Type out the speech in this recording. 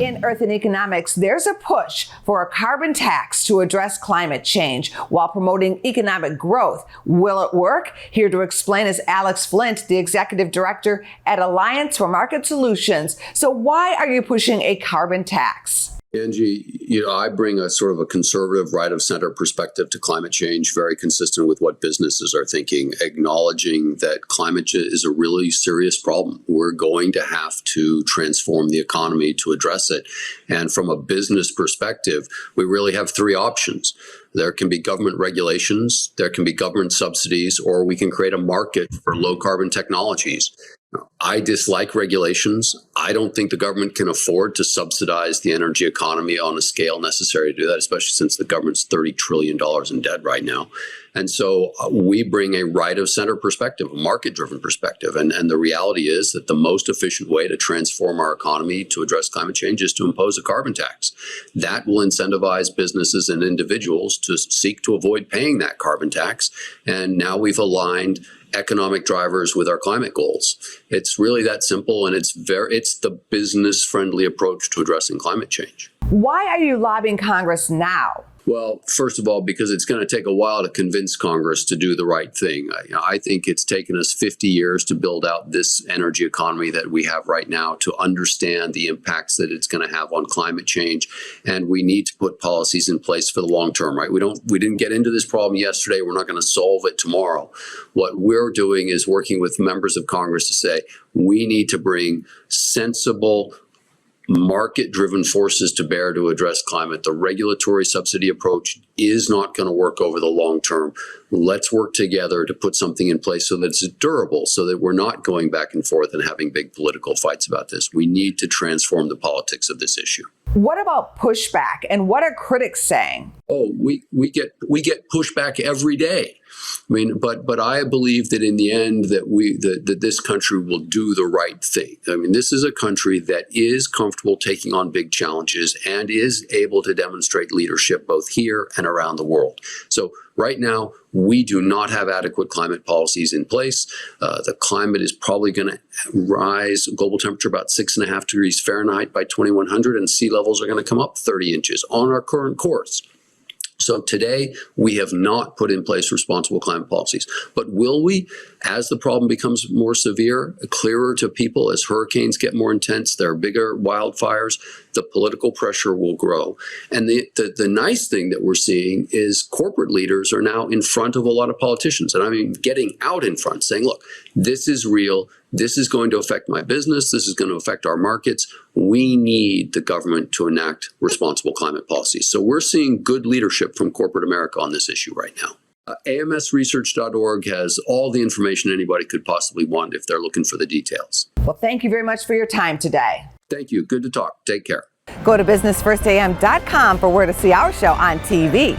In Earth and Economics, there's a push for a carbon tax to address climate change while promoting economic growth. Will it work? Here to explain is Alex Flint, the executive director at Alliance for Market Solutions. So why are you pushing a carbon tax? Angie, I bring a sort of a conservative right-of-center perspective to climate change, very consistent with what businesses are thinking, acknowledging that climate is a really serious problem. We're going to have to transform the economy to address it. And from a business perspective, we really have three options. There can be government regulations, there can be government subsidies, or we can create a market for low-carbon technologies. I dislike regulations. I don't think the government can afford to subsidize the energy economy on a scale necessary to do that, especially since the government's $30 trillion in debt right now. And so we bring a right-of-center perspective, a market-driven perspective. And the reality is that the most efficient way to transform our economy to address climate change is to impose a carbon tax. That will incentivize businesses and individuals to seek to avoid paying that carbon tax. And now we've aligned economic drivers with our climate goals. It's really that simple, and it's the business-friendly approach to addressing climate change. Why are you lobbying Congress now? Well, first of all, because it's going to take a while to convince Congress to do the right thing. I think it's taken us 50 years to build out this energy economy that we have right now, to understand the impacts that it's going to have on climate change. And we need to put policies in place for the long term, right? We didn't get into this problem yesterday. We're not going to solve it tomorrow. What we're doing is working with members of Congress to say, we need to bring sensible, market-driven forces to bear to address climate. The regulatory subsidy approach is not going to work over the long term. Let's work together to put something in place so that it's durable, so that we're not going back and forth and having big political fights about this. We need to transform the politics of this issue. What about pushback, and what are critics saying? Oh, we get pushback every day. I mean, but I believe that in the end that this country will do the right thing. I mean, this is a country that is comfortable taking on big challenges and is able to demonstrate leadership both here and around the world. So right now, we do not have adequate climate policies in place. The climate is probably going to rise, global temperature about 6.5 degrees Fahrenheit by 2100, and sea levels are going to come up 30 inches on our current course. So today, we have not put in place responsible climate policies. But will we, as the problem becomes more severe, clearer to people, as hurricanes get more intense, there are bigger wildfires, the political pressure will grow. And the nice thing that we're seeing is corporate leaders are now in front of a lot of politicians. And I mean, getting out in front, saying, look, this is real. This is going to affect my business. This is going to affect our markets. We need the government to enact responsible climate policies. So we're seeing good leadership from corporate America on this issue right now. AMSresearch.org has all the information anybody could possibly want if they're looking for the details. Well, thank you very much for your time today. Thank you. Good to talk. Take care. Go to businessfirstam.com for where to see our show on TV.